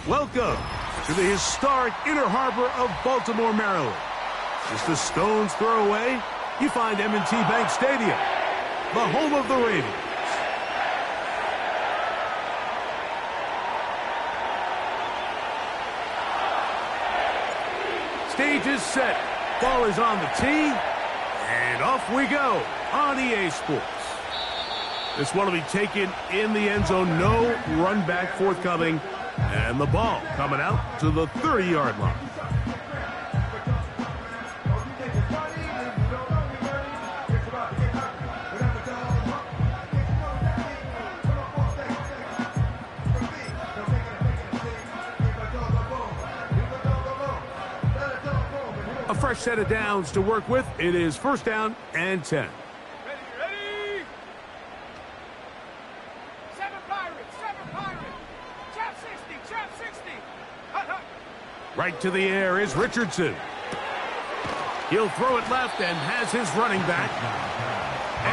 Welcome to the historic Inner Harbor of Baltimore, Maryland. Just a stone's throw away, you find M&T Bank Stadium, the home of the Ravens. Stage is set, ball is on the tee, and off we go on EA Sports. This one will be taken in the end zone, no run back forthcoming, and the ball coming out to the 30-yard line. A fresh set of downs to work with. It is first down and 10. Ready? Seven Pirates. Chap 60. Hut. Right to the air is Richardson. He'll throw it left and has his running back.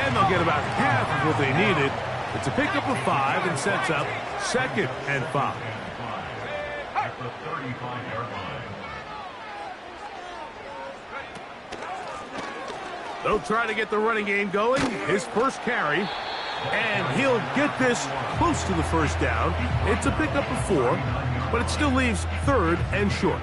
And they'll get about half of what they needed. It's a pickup of 5 and sets up 2nd and 5. At the 35-yard line. They'll try to get the running game going. His first carry. And he'll get this close to the first down. It's a pickup of 4, but it still leaves 3rd and short.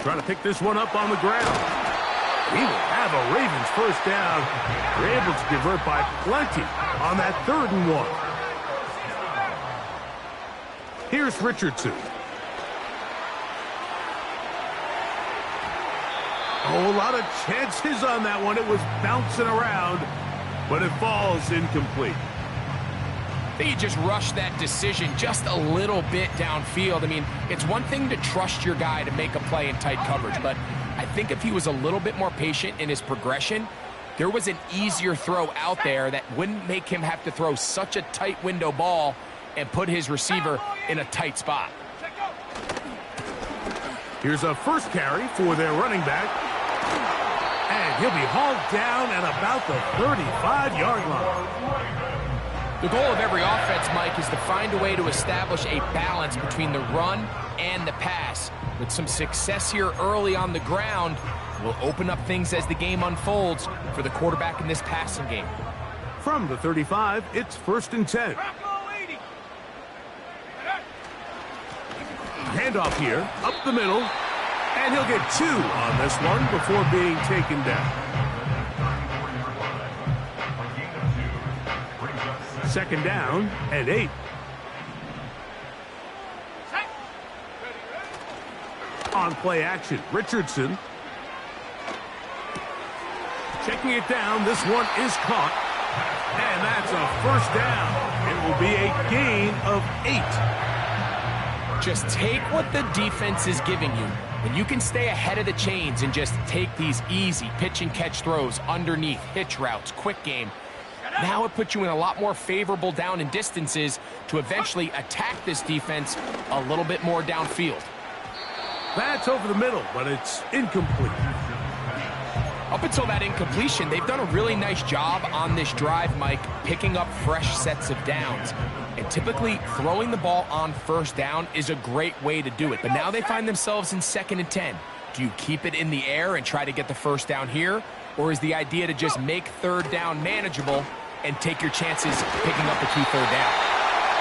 Trying to pick this one up on the ground. He will have a Ravens first down. They're able to convert by plenty on that 3rd and 1. Here's Richardson. Oh, a lot of chances on that one. It was bouncing around, but it falls incomplete. I think he just rushed that decision just a little bit downfield. I mean, it's one thing to trust your guy to make a play in tight coverage, but I think if he was a little bit more patient in his progression, there was an easier throw out there that wouldn't make him have to throw such a tight window ball and put his receiver in a tight spot. Here's a first carry for their running back. And he'll be hauled down at about the 35-yard line. The goal of every offense, Mike, is to find a way to establish a balance between the run and the pass. With some success here early on the ground, will open up things as the game unfolds for the quarterback in this passing game. From the 35, it's 1st and 10. Handoff here, up the middle, and he'll get 2 on this one before being taken down. 2nd down and 8. On play action, Richardson. Checking it down, this one is caught. And that's a first down. It will be a gain of 8. Just take what the defense is giving you. And you can stay ahead of the chains and just take these easy pitch and catch throws underneath, hitch routes, quick game. Now it puts you in a lot more favorable down and distances to eventually attack this defense a little bit more downfield. That's over the middle, but it's incomplete. Up until that incompletion, they've done a really nice job on this drive, Mike, picking up fresh sets of downs. And typically, throwing the ball on first down is a great way to do it. But now they find themselves in 2nd and 10. Do you keep it in the air and try to get the first down here? Or is the idea to just make 3rd down manageable and take your chances picking up the key 3rd down?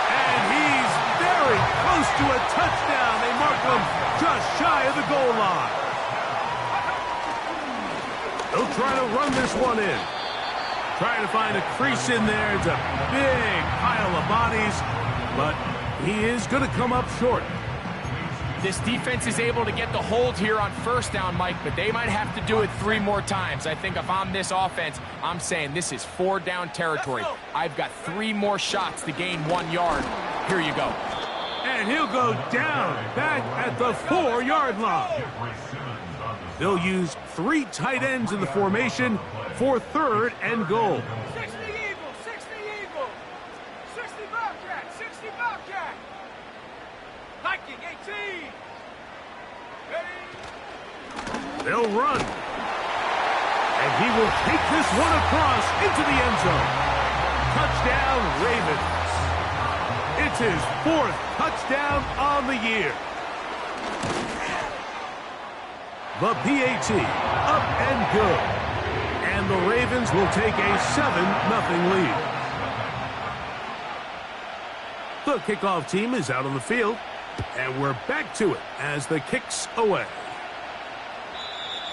And he's very close to a touchdown. They mark him just shy of the goal line. They'll try to run this one in. Trying to find a crease in there. It's a big pile of bodies, but he is going to come up short. This defense is able to get the hold here on first down, Mike, but they might have to do it 3 more times. I think if I'm this offense, I'm saying this is 4th down territory. I've got 3 more shots to gain 1 yard. Here you go. And he'll go down back at the 4-yard line. They'll use 3 tight ends in the formation for 3rd and goal. 60 Eagles. blocking, 18. Ready? They'll run. And he will take this one across into the end zone. Touchdown, Ravens. It's his 4th touchdown on the year. The PAT, up and good. And the Ravens will take a 7-0 lead. The kickoff team is out on the field, and we're back to it as the kick's away.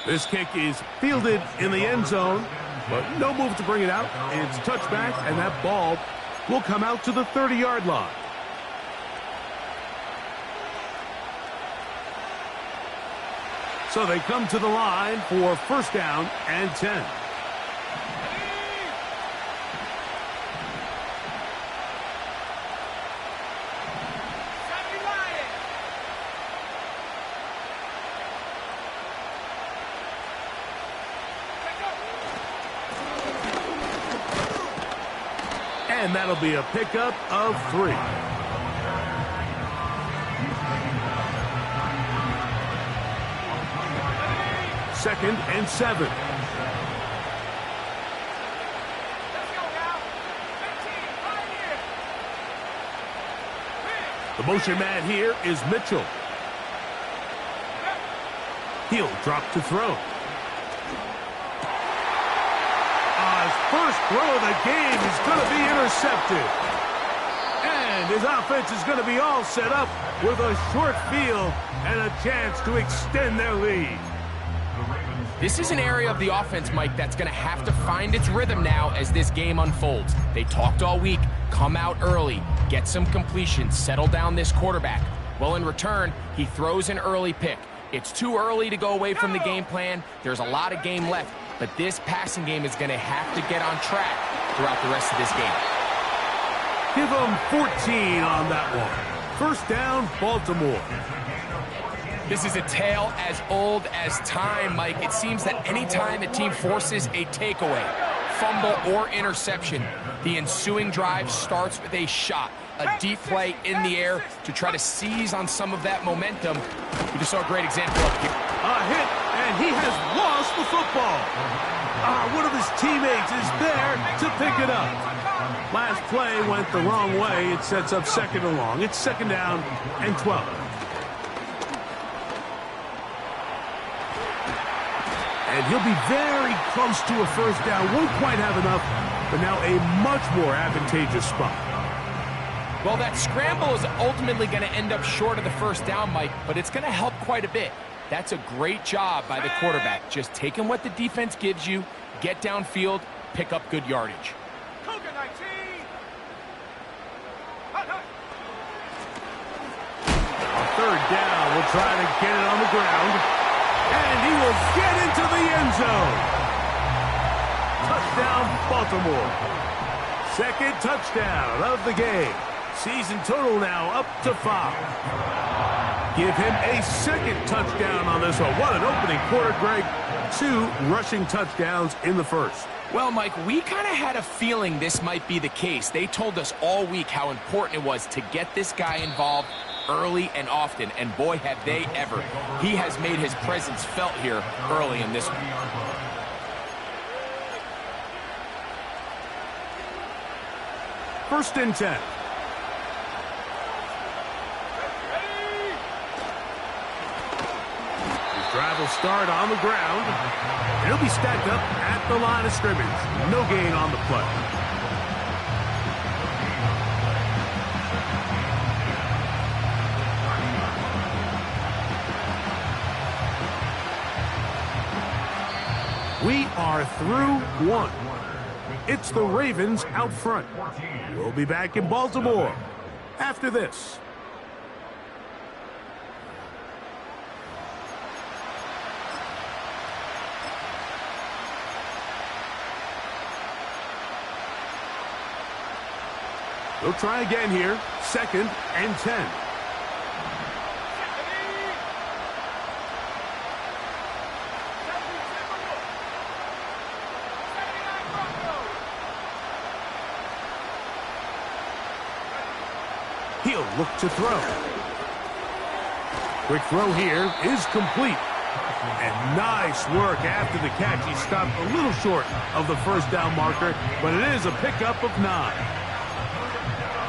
This kick is fielded in the end zone, but no move to bring it out. It's touchback, and that ball will come out to the 30-yard line. So they come to the line for 1st down and 10. And that'll be a pickup of 3. Second and 7. Let's go now. 15, right here. The motion man here is Mitchell. He'll drop to throw. His first throw of the game is going to be intercepted. And his offense is going to be all set up with a short field and a chance to extend their lead. This is an area of the offense, Mike, that's going to have to find its rhythm now as this game unfolds. They talked all week, come out early, get some completion, settle down this quarterback. Well, in return, he throws an early pick. It's too early to go away from the game plan. There's a lot of game left, but this passing game is going to have to get on track throughout the rest of this game. Give them 14 on that one. 1st down, Baltimore. This is a tale as old as time, Mike. It seems that anytime a team forces a takeaway, fumble, or interception, the ensuing drive starts with a shot, a deep play in the air to try to seize on some of that momentum. We just saw a great example of it. A hit, and he has lost the football. One of his teammates is there to pick it up. Last play went the wrong way. It sets up 2nd and long. It's 2nd down and 12. And he'll be very close to a 1st down. Won't quite have enough, but now a much more advantageous spot. Well, that scramble is ultimately going to end up short of the 1st down, Mike, but it's going to help quite a bit. That's a great job by the quarterback. Just taking what the defense gives you, get downfield, pick up good yardage. Cougar 19. Hut, hut. 3rd down. We'll try to get it on the ground. And he will get into the end zone. Touchdown, Baltimore. 2nd touchdown of the game. Season total now up to 5. Give him a 2nd touchdown on this one. What an opening quarter, Greg. 2 rushing touchdowns in the 1st. Well, Mike, we kind of had a feeling this might be the case. They told us all week how important it was to get this guy involved early and often, and boy, have they ever. He has made his presence felt here early in this one. 1st and 10. His drive will start on the ground. He'll be stacked up at the line of scrimmage. No gain on the play. We are through 1. It's the Ravens out front. We'll be back in Baltimore after this. We'll try again here. 2nd and 10. He'll look to throw. Quick throw here is complete. And nice work after the catch. He stopped a little short of the first down marker, but it is a pickup of 9.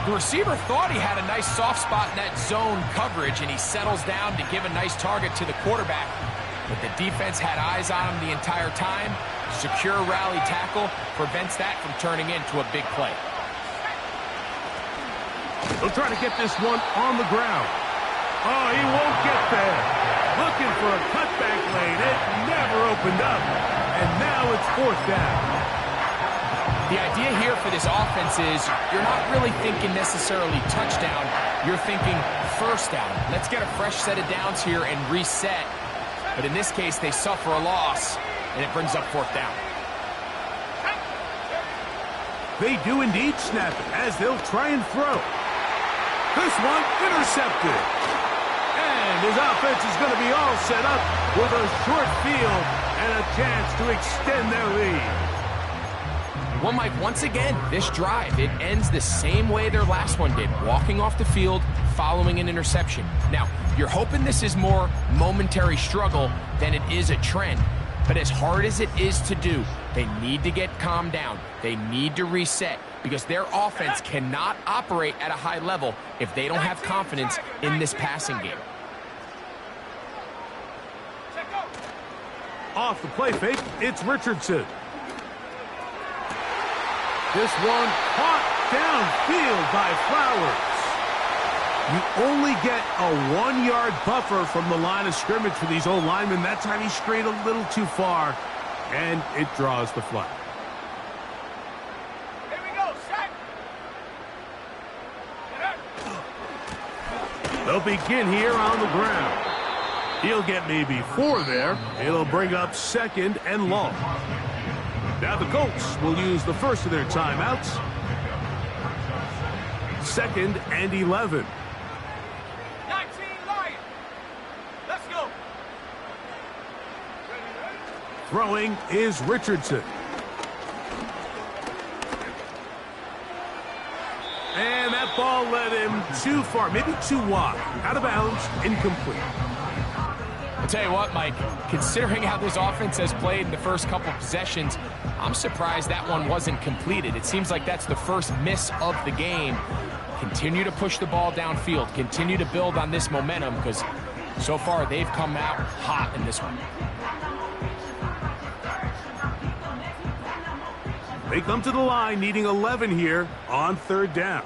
The receiver thought he had a nice soft spot in that zone coverage, and he settles down to give a nice target to the quarterback. But the defense had eyes on him the entire time. Secure rally tackle prevents that from turning into a big play. They'll try to get this one on the ground. Oh, he won't get there. Looking for a cutback lane. It never opened up. And now it's 4th down. The idea here for this offense is you're not really thinking necessarily touchdown. You're thinking first down. Let's get a fresh set of downs here and reset. But in this case, they suffer a loss, and it brings up 4th down. They do indeed snap it as they'll try and throw. This one intercepted. And his offense is going to be all set up with a short field and a chance to extend their lead. Well, Mike, once again, this drive, it ends the same way their last one did, walking off the field, following an interception. Now, you're hoping this is more momentary struggle than it is a trend. But as hard as it is to do, they need to get calmed down. They need to reset because their offense cannot operate at a high level if they don't have confidence in this passing game. Off the play fake, it's Richardson. This one caught downfield by Flowers. You only get a 1-yard buffer from the line of scrimmage for these old linemen. That time he strayed a little too far, and it draws the flag. Here we go, set. They'll begin here on the ground. He'll get maybe 4 there. It'll bring up 2nd and long. Now the Colts will use the first of their timeouts. 2nd and 11. 19 Lions. Let's go. Throwing is Richardson. And that ball led him too far, maybe too wide. Out of bounds, incomplete. I'll tell you what, Mike, considering how this offense has played in the first couple possessions, I'm surprised that one wasn't completed. It seems like that's the first miss of the game. Continue to push the ball downfield. Continue to build on this momentum because so far they've come out hot in this one. They come to the line needing 11 here on 3rd down.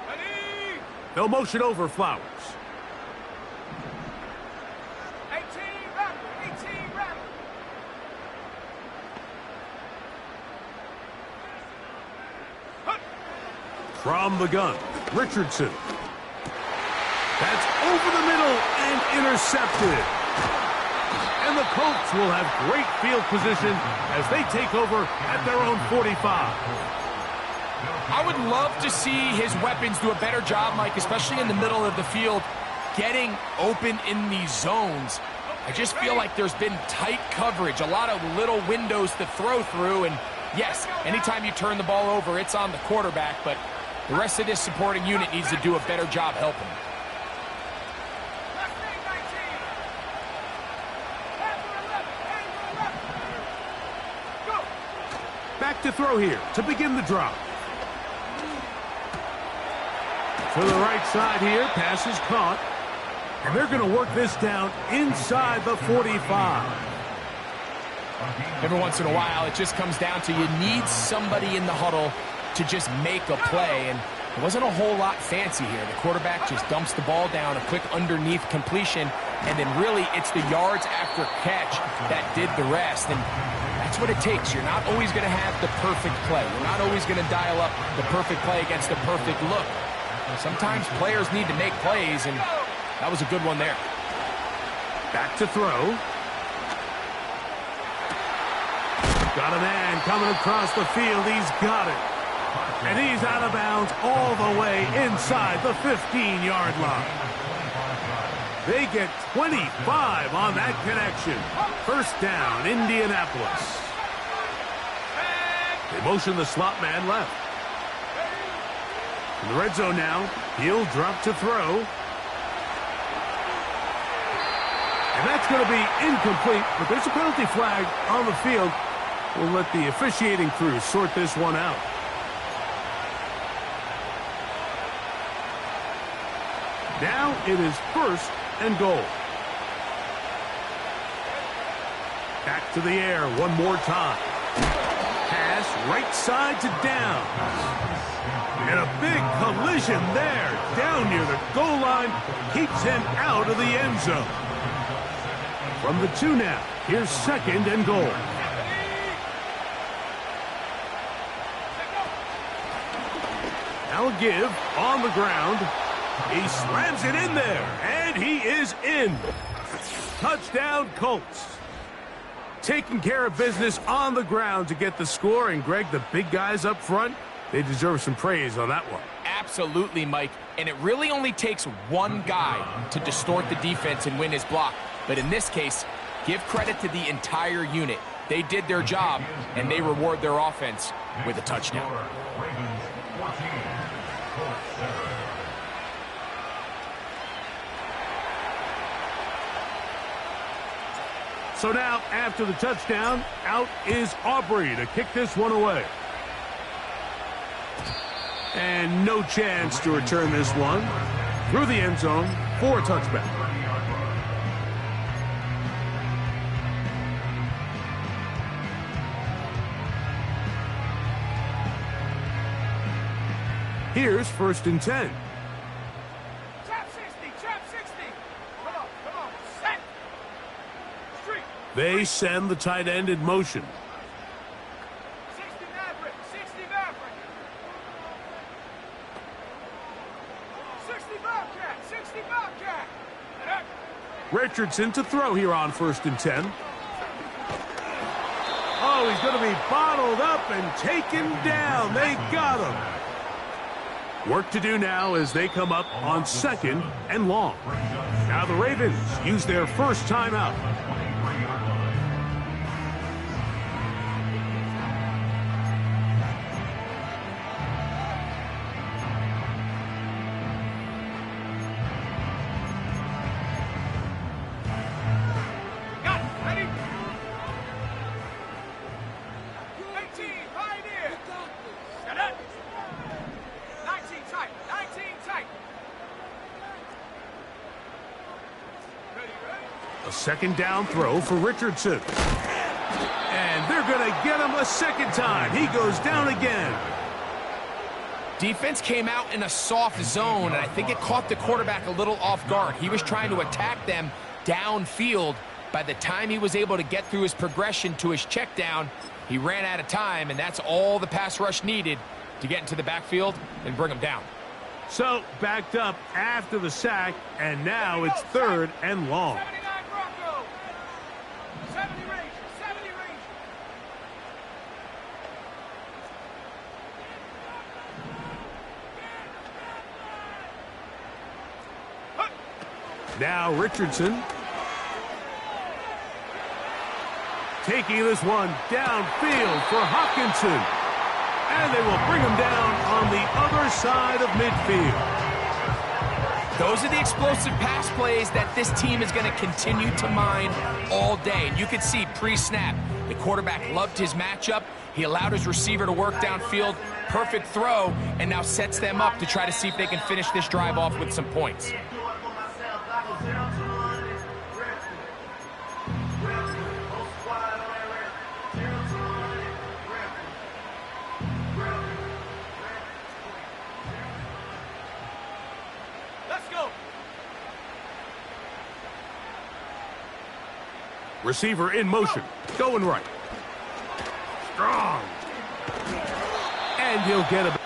Ready? They'll motion over Flowers. 18 rapper, 18 rapper. From the gun, Richardson. That's over the middle and intercepted. And the Colts will have great field position as they take over at their own 45. I would love to see his weapons do a better job, Mike, especially in the middle of the field, getting open in these zones. I just feel like there's been tight coverage, a lot of little windows to throw through, and yes, anytime you turn the ball over, it's on the quarterback, but the rest of this supporting unit needs to do a better job helping. Left wing 19. Handle 11. Go. Back to throw here to begin the drive. To the right side here, pass is caught. And they're going to work this down inside the 45. Every once in a while, it just comes down to you need somebody in the huddle to just make a play, and it wasn't a whole lot fancy here. The quarterback just dumps the ball down, a quick underneath completion, and then really it's the yards after catch that did the rest, and that's what it takes. You're not always going to have the perfect play. You're not always going to dial up the perfect play against the perfect look. Sometimes players need to make plays, and that was a good one there. Back to throw. Got a man coming across the field. He's got it. And he's out of bounds all the way inside the 15-yard line. They get 25 on that connection. First down, Indianapolis. They motion the slot man left. In the red zone now, he'll drop to throw. And that's going to be incomplete, but there's a penalty flag on the field. We'll let the officiating crew sort this one out. Now it is 1st and goal. Back to the air one more time. Pass right side to down. And a big collision there. Down near the goal line. Keeps him out of the end zone. From the 2 now. Here's 2nd and goal. Now a give on the ground. He slams it in there. And he is in. Touchdown, Colts. Taking care of business on the ground to get the score. And, Greg, the big guys up front, they deserve some praise on that one. Absolutely, Mike. And it really only takes one guy to distort the defense and win his block. But in this case, give credit to the entire unit. They did their job, and they reward their offense with a touchdown. Ravens 14, Colts 7. So now, after the touchdown, out is Aubrey to kick this one away. And no chance to return this one through the end zone for a touchback. Here's 1st and 10. Trap 60, trap 60. Come on, set. Street. They send the tight end in motion. 60 Maverick, 60 Maverick. 60 Bobcat, 60 Bobcat. Richardson to throw here on 1st and 10. Oh, he's going to be bottled up and taken down. They got him. Work to do now as they come up on 2nd and long. Now the Ravens use their first timeout. Got it, ready? 18, Pioneer. Set up. 19 tight, 19 tight. Ready? A 2nd down throw for Richardson. And they're going to get him a 2nd time. He goes down again. Defense came out in a soft zone, and I think it caught the quarterback a little off guard. He was trying to attack them downfield. By the time he was able to get through his progression to his check down, he ran out of time, and that's all the pass rush needed to get into the backfield and bring him down. So backed up after the sack, and now it's 3rd and long. 79 Bronco. 70 Ranger, 70 Ranger. Now Richardson taking this one downfield for Hawkinson. And they will bring him down on the other side of midfield. Those are the explosive pass plays that this team is going to continue to mine all day. And you can see pre-snap, the quarterback loved his matchup. He allowed his receiver to work downfield. Perfect throw, and now sets them up to try to see if they can finish this drive off with some points. Let's go. Receiver in motion, going right. Strong. And he'll get a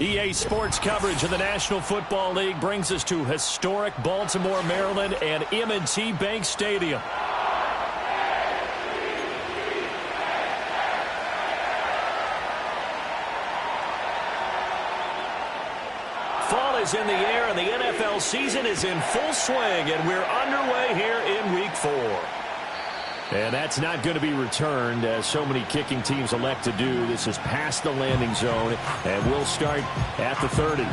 EA Sports coverage of the National Football League brings us to historic Baltimore, Maryland, and M&T Bank Stadium. Fall is in the air, and the NFL season is in full swing, and we're underway here in Week 4. And that's not going to be returned, as so many kicking teams elect to do. This is past the landing zone, and we'll start at the 30.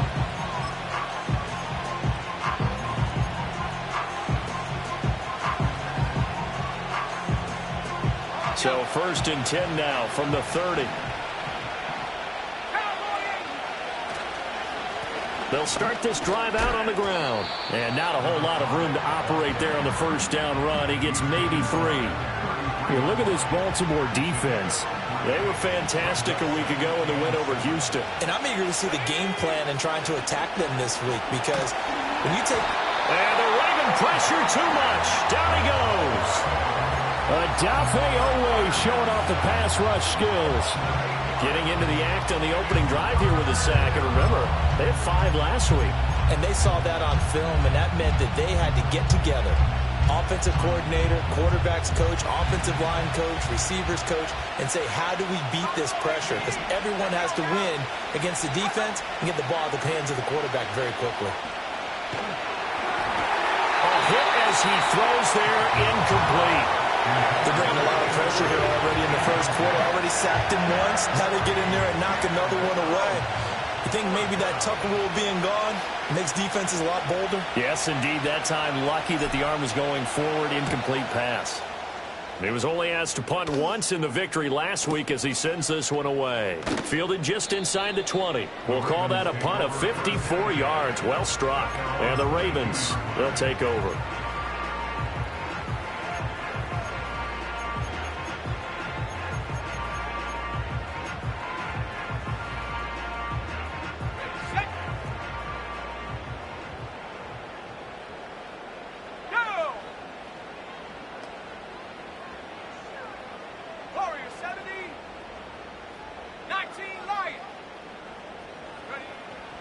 So 1st and 10 now from the 30. They'll start this drive out on the ground. And not a whole lot of room to operate there on the first down run. He gets maybe 3. Here, look at this Baltimore defense. They were fantastic a week ago in the win over Houston. And I'm eager to see the game plan and trying to attack them this week, because when you take... And the Raven pressure too much. Down he goes. Adafe Owe showing off the pass rush skills. Getting into the act on the opening drive here with a sack. And remember, they had 5 last week. And they saw that on film, and that meant that they had to get together. Offensive coordinator, quarterback's coach, offensive line coach, receivers coach, and say, how do we beat this pressure? Because everyone has to win against the defense and get the ball out of the hands of the quarterback very quickly. A hit as he throws there, incomplete. They're bringing a lot of pressure here already in the first quarter. Already sacked him once. Now they get in there and knock another one away. You think maybe that Tucker rule being gone makes defenses a lot bolder? Yes, indeed. That time, lucky that the arm was going forward. Incomplete pass. He was only asked to punt once in the victory last week as he sends this one away. Fielded just inside the 20. We'll call that a punt of 54 yards. Well struck. And the Ravens, they'll take over.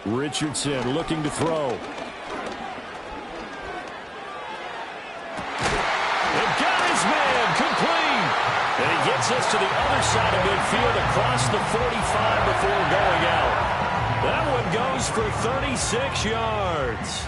Richardson looking to throw. They've got his man complete. And he gets us to the other side of midfield across the 45 before going out. That one goes for 36 yards.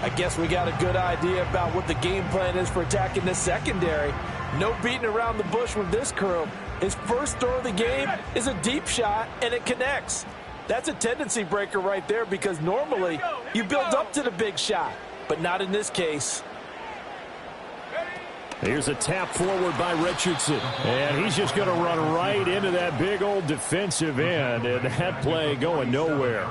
I guess we got a good idea about what the game plan is for attacking the secondary. No beating around the bush with this crew. His first throw of the game is a deep shot, and it connects. That's a tendency breaker right there, because normally you build up to the big shot, but not in this case. Here's a tap forward by Richardson. And he's just going to run right into that big old defensive end, and that play going nowhere.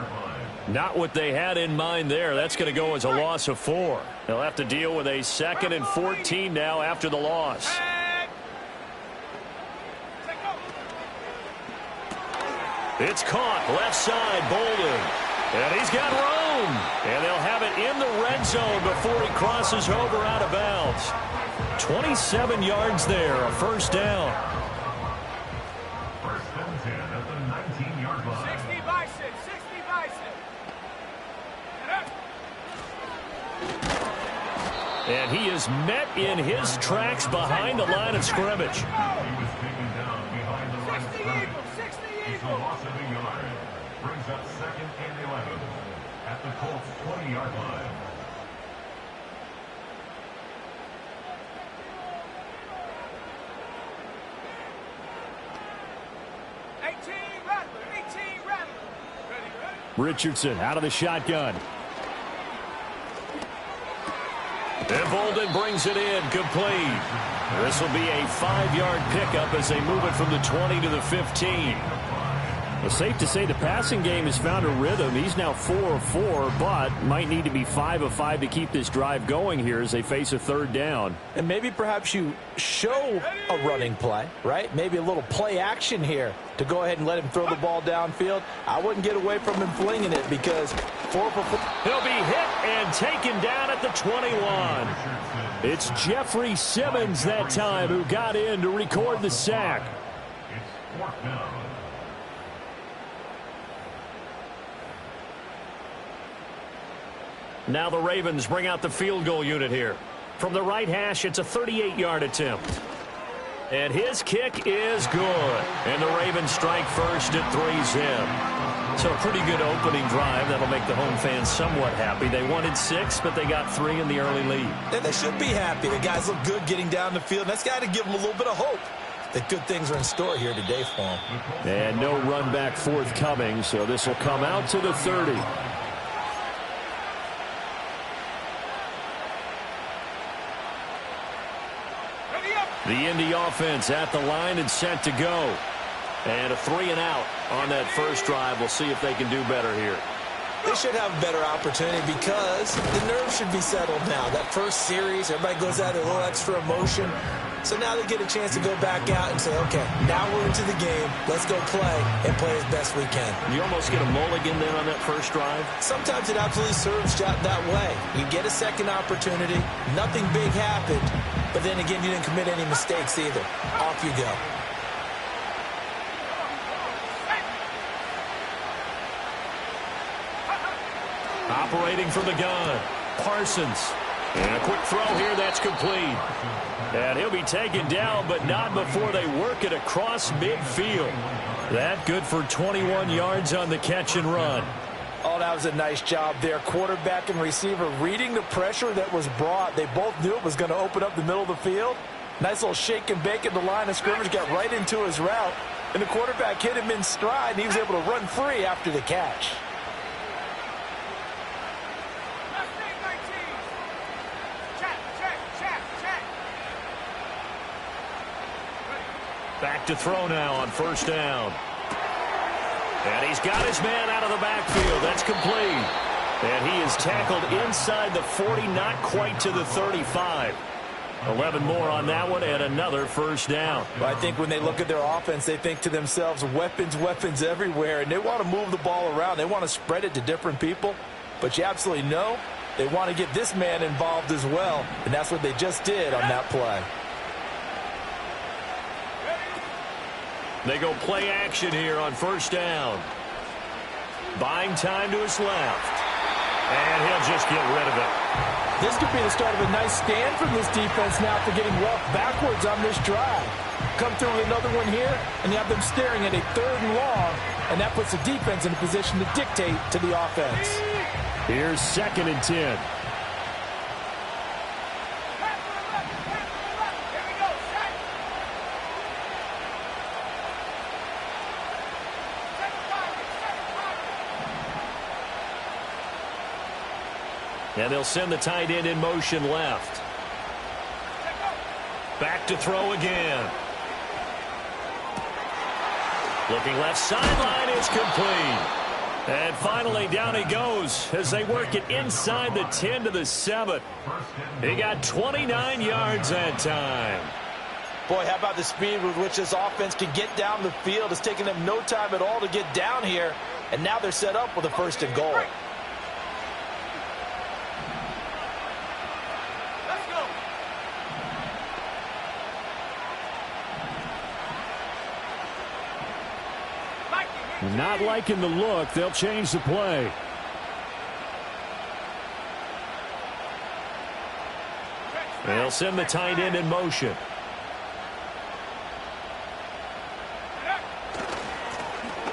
Not what they had in mind there. That's going to go as a loss of 4. They'll have to deal with a 2nd and 14 now after the loss. It's caught left side, Bolden. And he's got room. And they'll have it in the red zone before he crosses over out of bounds. 27 yards there, a first down. 1st and 10 at the 19-yard line. 60 bison, 60 bison. And he is met in his tracks behind the line of scrimmage. He was taken down behind the line of scrimmage. It's a loss of a yard. Brings up 2nd and 11 at the Colts 20-yard line. Richardson out of the shotgun. And Bolden brings it in, complete. This will be a 5-yard pickup as they move it from the 20 to the 15. Well, safe to say the passing game has found a rhythm. He's now 4 of 4, but might need to be 5 of 5 to keep this drive going here as they face a third down. And maybe perhaps you show a running play, right? Maybe a little play action here to go ahead and let him throw the ball downfield. I wouldn't get away from him flinging it because 4 for 4. He'll be hit and taken down at the 21. It's Jeffrey Simmons that time who got in to record the sack. It's 4th down. Now the Ravens bring out the field goal unit here. From the right hash, it's a 38-yard attempt. And his kick is good. And the Ravens strike first at 3-zip. So a pretty good opening drive. That'll make the home fans somewhat happy. They wanted 6, but they got 3 in the early lead. And they should be happy. The guys look good getting down the field. That's got to give them a little bit of hope that good things are in store here today for them. And no run back forthcoming, so this will come out to the 30. The Indy offense at the line and set to go. And a 3-and-out on that first drive. We'll see if they can do better here. They should have a better opportunity because the nerves should be settled now. That first series, everybody goes out with a little extra emotion. So now they get a chance to go back out and say, okay, now we're into the game. Let's go play and play as best we can. You almost get a mulligan then on that first drive? Sometimes it absolutely serves that way. You get a second opportunity. Nothing big happened. But then again, you didn't commit any mistakes either. Off you go. Operating from the gun, Parsons. And a quick throw here, that's complete. And he'll be taken down, but not before they work it across midfield. That good for 21 yards on the catch and run. Oh, that was a nice job there. Quarterback and receiver reading the pressure that was brought. They both knew it was going to open up the middle of the field. Nice little shake and bake at the line of scrimmage, got right into his route. And the quarterback hit him in stride, and he was able to run free after the catch. Back to throw now on first down. And he's got his man out of the backfield. That's complete. And he is tackled inside the 40, not quite to the 35. 11 more on that one and another first down. Well, I think when they look at their offense, they think to themselves, weapons, weapons everywhere. And they want to move the ball around. They want to spread it to different people. But you absolutely know they want to get this man involved as well. And that's what they just did on that play. They go play action here on first down. Buying time to his left. And he'll just get rid of it. This could be the start of a nice stand from this defense now after getting roughed backwards on this drive. Come through with another one here, and you have them staring at a 3rd and long, and that puts the defense in a position to dictate to the offense. Here's 2nd and 10. And they'll send the tight end in motion left. Back to throw again. Looking left sideline is complete. And finally down he goes as they work it inside the 10 to the 7. He got 29 yards that time. Boy, how about the speed with which this offense can get down the field? It's taking them no time at all to get down here. And now they're set up with a 1st and goal. Not liking the look. They'll change the play. They'll send the tight end in motion.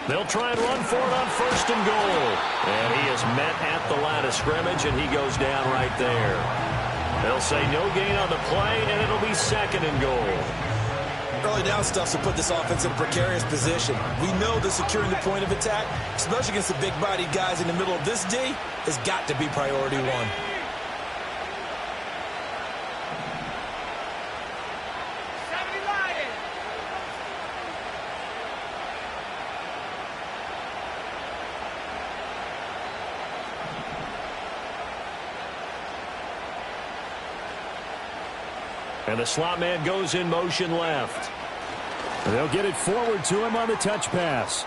They'll try and run for it on 1st and goal. And he is met at the line of scrimmage, and he goes down right there. They'll say no gain on the play, and it'll be 2nd and goal. Early down stuff to put this offense in a precarious position. We know that securing the point of attack, especially against the big-bodied guys in the middle of this D, has got to be priority one. And the slot man goes in motion left. They'll get it forward to him on the touch pass.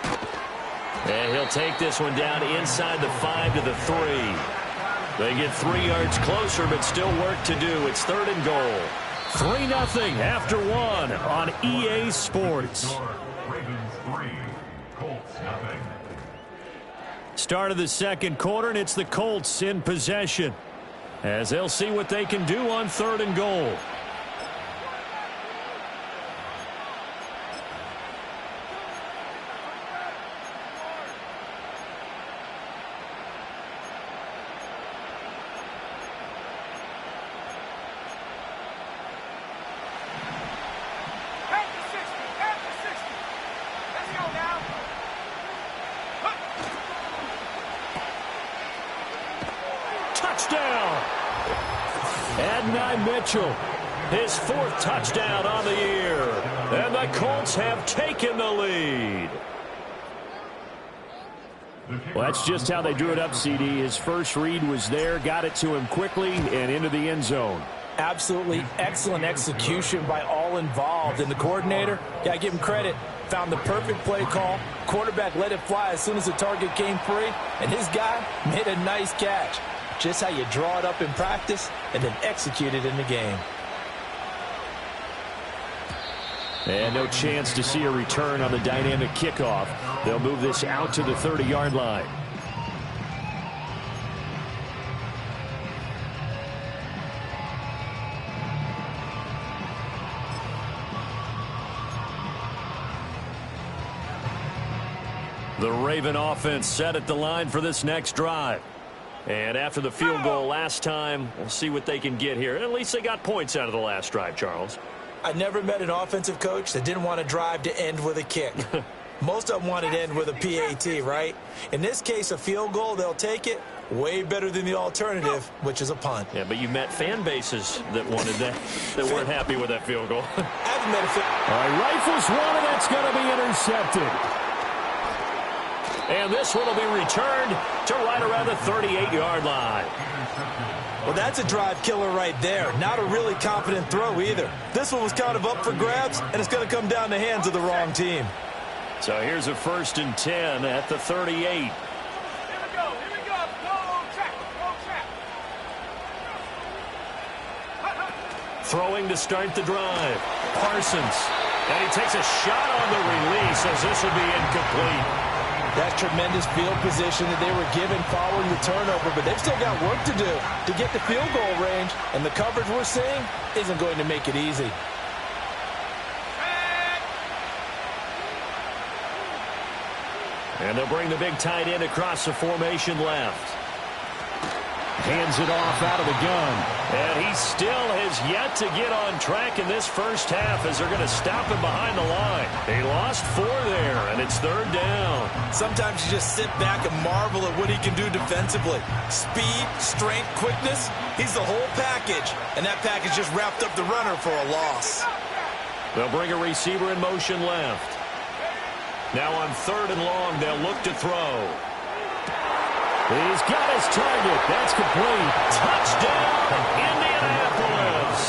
And he'll take this one down inside the 5 to the 3. They get 3 yards closer, but still work to do. It's 3rd and goal. 3-0 after 1 on EA Sports. Ravens 3, Colts nothing. Start of the second quarter, and it's the Colts in possession, as they'll see what they can do on 3rd and goal. Touchdown! Adonai Mitchell, his 4th touchdown on the year. And the Colts have taken the lead. Well, that's just how they drew it up, CD. His first read was there, got it to him quickly, and into the end zone. Absolutely excellent execution by all involved. And the coordinator, got to give him credit, found the perfect play call. Quarterback let it fly as soon as the target came free, and his guy made a nice catch. Just how you draw it up in practice and then execute it in the game. And no chance to see a return on the dynamic kickoff. They'll move this out to the 30-yard line. The Raven offense set at the line for this next drive. And after the field goal last time, we'll see what they can get here. At least they got points out of the last drive, Charles. I never met an offensive coach that didn't want to drive to end with a kick. Most of them wanted to end with a PAT, right? In this case, a field goal, they'll take it. Way better than the alternative, which is a punt. Yeah, but you met fan bases that wanted that, that weren't happy with that field goal. I haven't met a fan. All right, rifles one, and that's going to be intercepted. And this one will be returned to right around the 38-yard line. Well, that's a drive killer right there. Not a really confident throw either. This one was kind of up for grabs, and it's going to come down the hands of the wrong team. So here's a 1st and 10 at the 38. Here we go. Go track. Throwing to start the drive. Parsons. And he takes a shot on the release as this will be incomplete. That's tremendous field position that they were given following the turnover, but they've still got work to do to get the field goal range, and the coverage we're seeing isn't going to make it easy. And they'll bring the big tight end across the formation left. Hands it off out of the gun. And he still has yet to get on track in this first half as they're going to stop him behind the line. They lost 4 there, and it's 3rd down. Sometimes you just sit back and marvel at what he can do defensively. Speed, strength, quickness, he's the whole package. And that package just wrapped up the runner for a loss. They'll bring a receiver in motion left. Now on 3rd and long, they'll look to throw. He's got his target. That's complete. Touchdown, Indianapolis.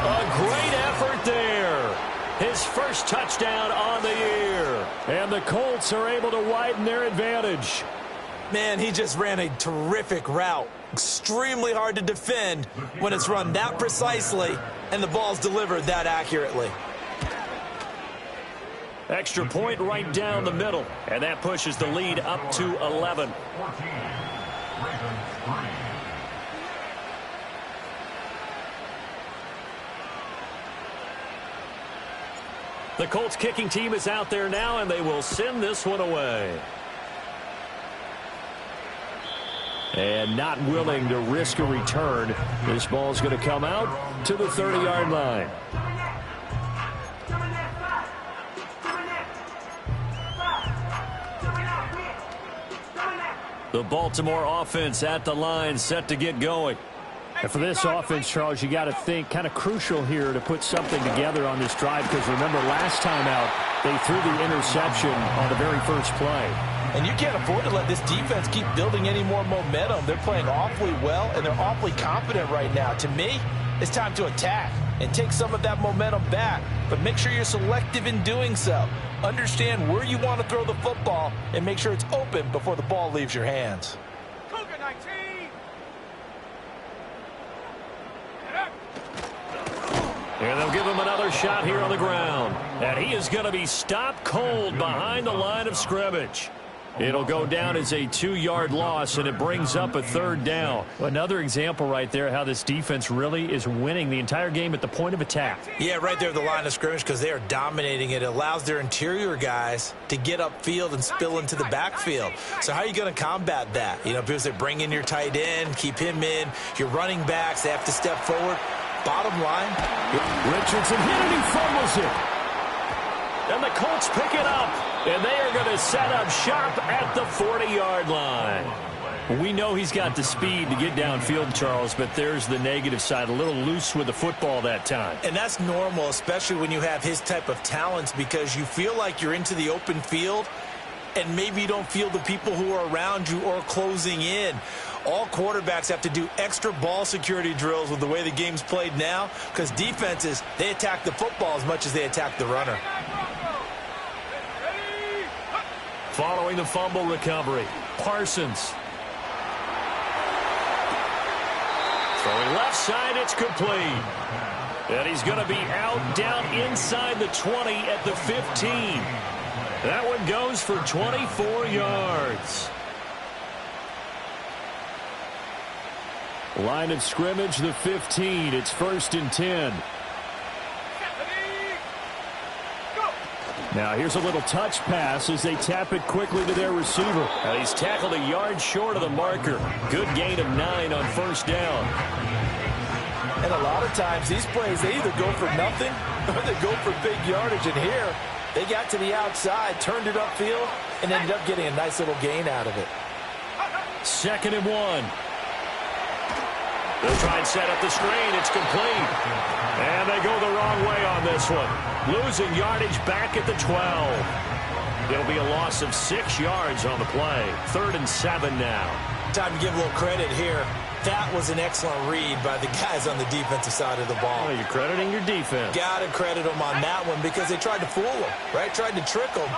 A great effort there. His first touchdown on the year. And the Colts are able to widen their advantage. Man, he just ran a terrific route. Extremely hard to defend when it's run that precisely and the ball's delivered that accurately. Extra point right down the middle, and that pushes the lead up to 11. 14, Ravens 3. The Colts kicking team is out there now, and they will send this one away. And not willing to risk a return. This ball's going to come out to the 30-yard line. The Baltimore offense at the line, set to get going. And for this offense, Charles, you got to think kind of crucial here to put something together on this drive, because remember last time out, they threw the interception on the very first play. And you can't afford to let this defense keep building any more momentum. They're playing awfully well, and they're awfully confident right now. To me, it's time to attack. and take some of that momentum back. But make sure you're selective in doing so. Understand where you want to throw the football and make sure it's open before the ball leaves your hands. Cougar 19. And they'll give him another shot here on the ground. And he is going to be stopped cold behind the line of scrimmage. It'll go down as a 2-yard loss, and it brings up a 3rd down. Another example right there how this defense really is winning the entire game at the point of attack. Yeah, right there at the line of scrimmage because they are dominating it. It allows their interior guys to get upfield and spill into the backfield. So how are you going to combat that? You know, because they bring in your tight end, keep him in. Your running backs, they have to step forward. Bottom line, Richardson hit and he fumbles it. And the Colts pick it up, and they are going to set up shop at the 40-yard line. We know he's got the speed to get downfield, Charles, but there's the negative side. A little loose with the football that time. And that's normal, especially when you have his type of talents, because you feel like you're into the open field, and maybe you don't feel the people who are around you or closing in. All quarterbacks have to do extra ball security drills with the way the game's played now, because defenses, they attack the football as much as they attack the runner. Following the fumble recovery, Parsons. Throwing left side, it's complete. And he's going to be out down inside the 20 at the 15. That one goes for 24 yards. Line of scrimmage, the 15. It's 1st and 10. Now here's a little touch pass as they tap it quickly to their receiver. And he's tackled a yard short of the marker. Good gain of 9 on 1st down. And a lot of times these plays, they either go for nothing or they go for big yardage. And here, they got to the outside, turned it upfield, and ended up getting a nice little gain out of it. 2nd and 1. They'll try and set up the screen. It's complete. And they go the wrong way on this one. Losing yardage back at the 12. It'll be a loss of 6 yards on the play. 3rd and 7 now. Time to give a little credit here. That was an excellent read by the guys on the defensive side of the ball. Oh, you're crediting your defense. Got to credit them on that one because they tried to fool them, right? Tried to trick them.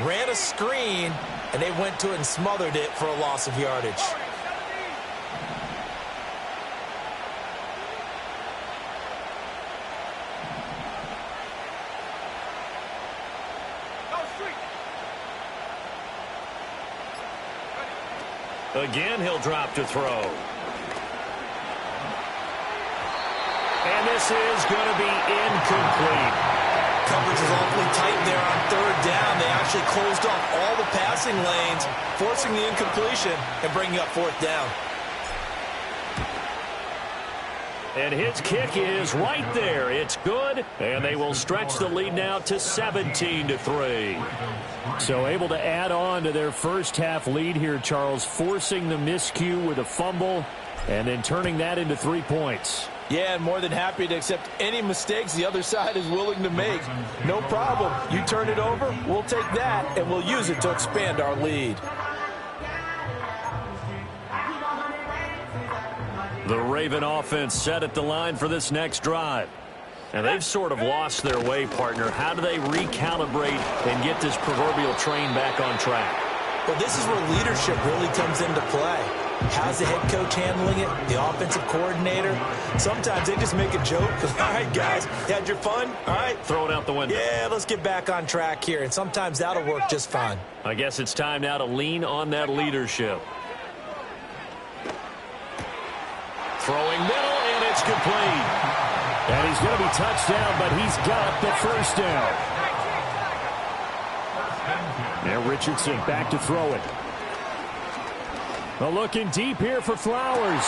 Ran a screen, and they went to it and smothered it for a loss of yardage. Again, he'll drop to throw. And this is going to be incomplete. Coverage is awfully tight there on 3rd down. They actually closed off all the passing lanes, forcing the incompletion and bringing up 4th down. And his kick is right there. It's good, and they will stretch the lead now to 17-3. So able to add on to their first half lead here, Charles, forcing the miscue with a fumble and then turning that into 3 points. Yeah, and more than happy to accept any mistakes the other side is willing to make. No problem. You turn it over, we'll take that, and we'll use it to expand our lead. The Raven offense set at the line for this next drive. And they've sort of lost their way, partner. How do they recalibrate and get this proverbial train back on track? Well, this is where leadership really comes into play. How's the head coach handling it? The offensive coordinator? Sometimes they just make a joke. All right, guys, you had your fun? All right. Throw it out the window. Yeah, let's get back on track here. And sometimes that'll work just fine. I guess it's time now to lean on that leadership. Throwing middle, and it's complete. And he's going to be touched down, but he's got the 1st down. Now Richardson back to throw it. Well, looking deep here for Flowers.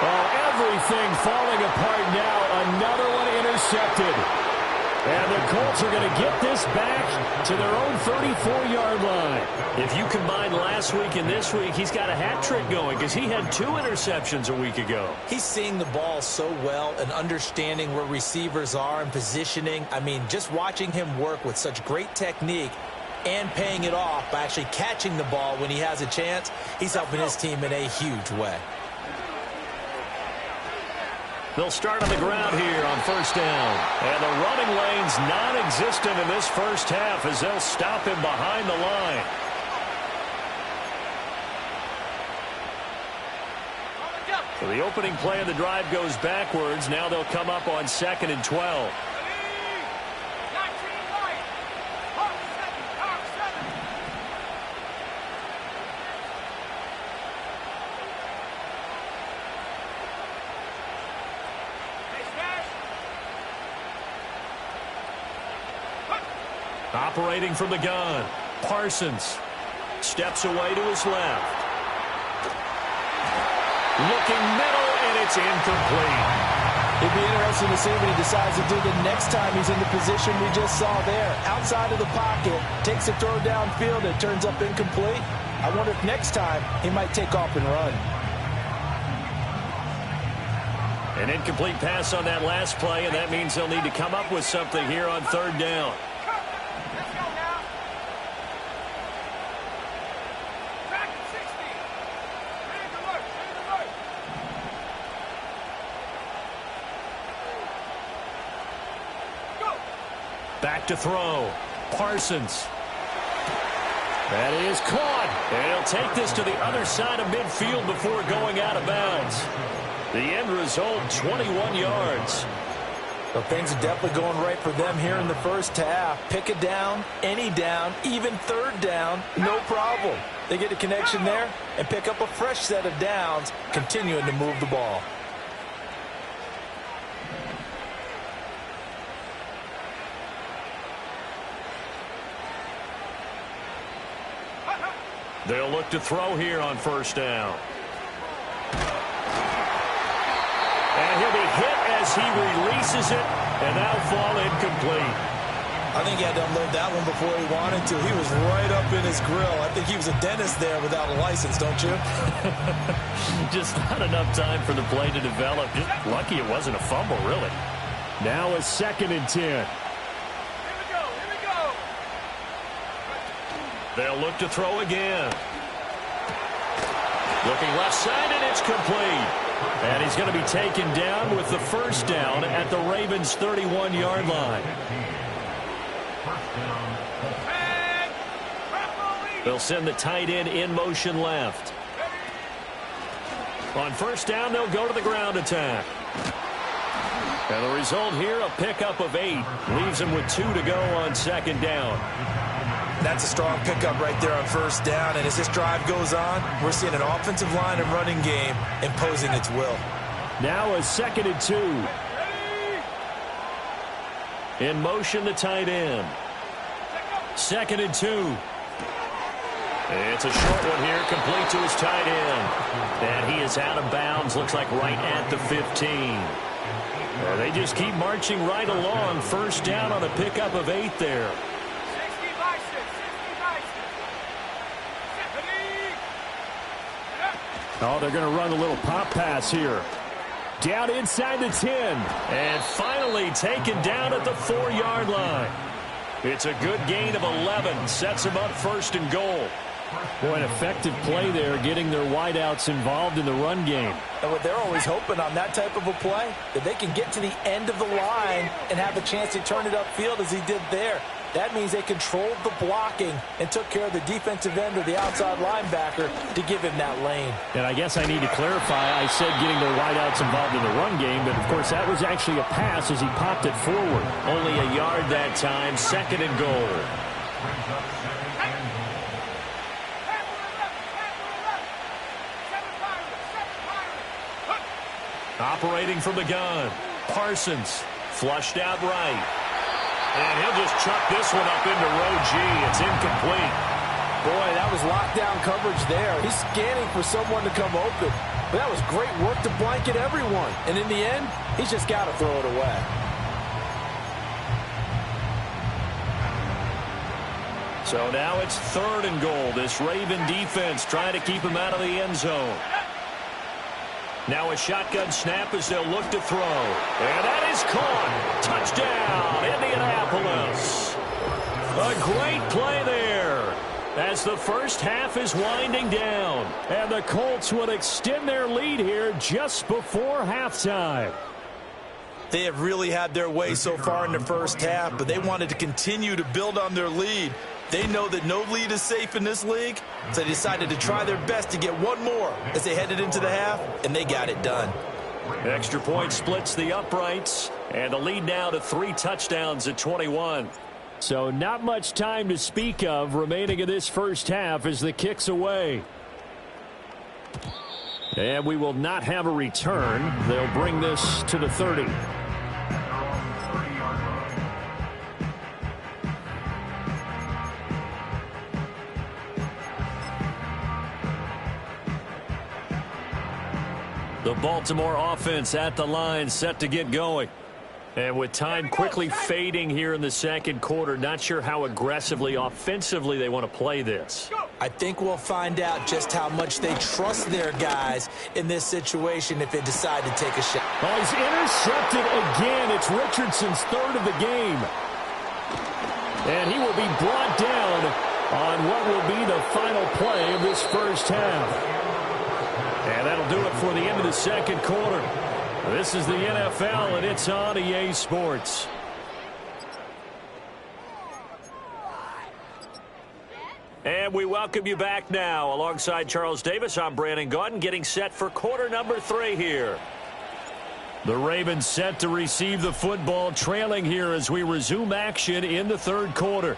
Oh, everything falling apart now. Another one intercepted. And the Colts are going to get this back to their own 34-yard line. If you combine last week and this week, he's got a hat trick going because he had 2 interceptions a week ago. He's seeing the ball so well and understanding where receivers are and positioning. I mean, just watching him work with such great technique and paying it off by actually catching the ball when he has a chance, he's helping his team in a huge way. They'll start on the ground here on first down. And the running lane's non-existent in this first half as they'll stop him behind the line. So the opening play of the drive goes backwards. Now they'll come up on 2nd and 12. Operating from the gun, Parsons steps away to his left. Looking middle, and it's incomplete. It'd be interesting to see what he decides to do the next time he's in the position we just saw there. Outside of the pocket, takes a throw downfield, and turns up incomplete. I wonder if next time he might take off and run. An incomplete pass on that last play, and that means they'll need to come up with something here on 3rd down. Back to throw. Parsons. That is caught. And he'll take this to the other side of midfield before going out of bounds. The end result, 21 yards. Well, things are definitely going right for them here in the first half. Pick a down, any down, even 3rd down, no problem. They get a connection there and pick up a fresh set of downs, continuing to move the ball. They'll look to throw here on 1st down. And he'll be hit as he releases it, and that'll fall incomplete. I think he had to unload that one before he wanted to. He was right up in his grill. I think he was a dentist there without a license, don't you? Just not enough time for the play to develop. Just lucky it wasn't a fumble, really. Now a 2nd and 10. They'll look to throw again. Looking left side, and it's complete. And he's going to be taken down with the 1st down at the Ravens' 31-yard line. They'll send the tight end in motion left. On 1st down, they'll go to the ground attack. And the result here, a pickup of 8. Leaves him with 2 to go on 2nd down. That's a strong pickup right there on 1st down. And as this drive goes on, we're seeing an offensive line and running game imposing its will. Now a 2nd and 2. In motion, the tight end. 2nd and 2. It's a short one here, complete to his tight end. And he is out of bounds, looks like right at the 15. They just keep marching right along. 1st down on a pickup of 8 there. Oh, they're going to run a little pop pass here. Down inside the 10. And finally taken down at the 4-yard line. It's a good gain of 11. Sets them up 1st and goal. Boy, an effective play there, getting their wideouts involved in the run game. And what they're always hoping on that type of a play, that they can get to the end of the line and have a chance to turn it upfield as he did there. That means they controlled the blocking and took care of the defensive end or the outside linebacker to give him that lane. And I guess I need to clarify, I said getting their wideouts involved in the run game, but of course that was actually a pass as he popped it forward. Only a yard that time, 2nd and goal. Operating from the gun, Parsons flushed out right. And he'll just chuck this one up into row G. It's incomplete. Boy, that was lockdown coverage there. He's scanning for someone to come open. But that was great work to blanket everyone. And in the end, he's just got to throw it away. So now it's 3rd and goal. This Raven defense trying to keep him out of the end zone. Now a shotgun snap as they'll look to throw. And that is caught. Touchdown, Indianapolis. A great play there as the first half is winding down. And the Colts will extend their lead here just before halftime. They have really had their way so far in the first half, but they wanted to continue to build on their lead. They know that no lead is safe in this league, so they decided to try their best to get one more as they headed into the half, and they got it done. Extra point splits the uprights, and the lead now to 3 touchdowns at 21. So not much time to speak of remaining in this first half as the kick's away. And we will not have a return. They'll bring this to the 30. The Baltimore offense at the line, set to get going. And with time quickly fading here in the second quarter, not sure how aggressively, offensively they want to play this. I think we'll find out just how much they trust their guys in this situation if they decide to take a shot. Oh, he's intercepted again. It's Richardson's 3rd of the game. And he will be brought down on what will be the final play of this first half. And that'll do it for the end of the second quarter. This is the NFL, and it's on EA Sports. And we welcome you back now. Alongside Charles Davis, I'm Brandon Gaudin, getting set for quarter number 3 here. The Ravens set to receive the football, trailing here as we resume action in the third quarter.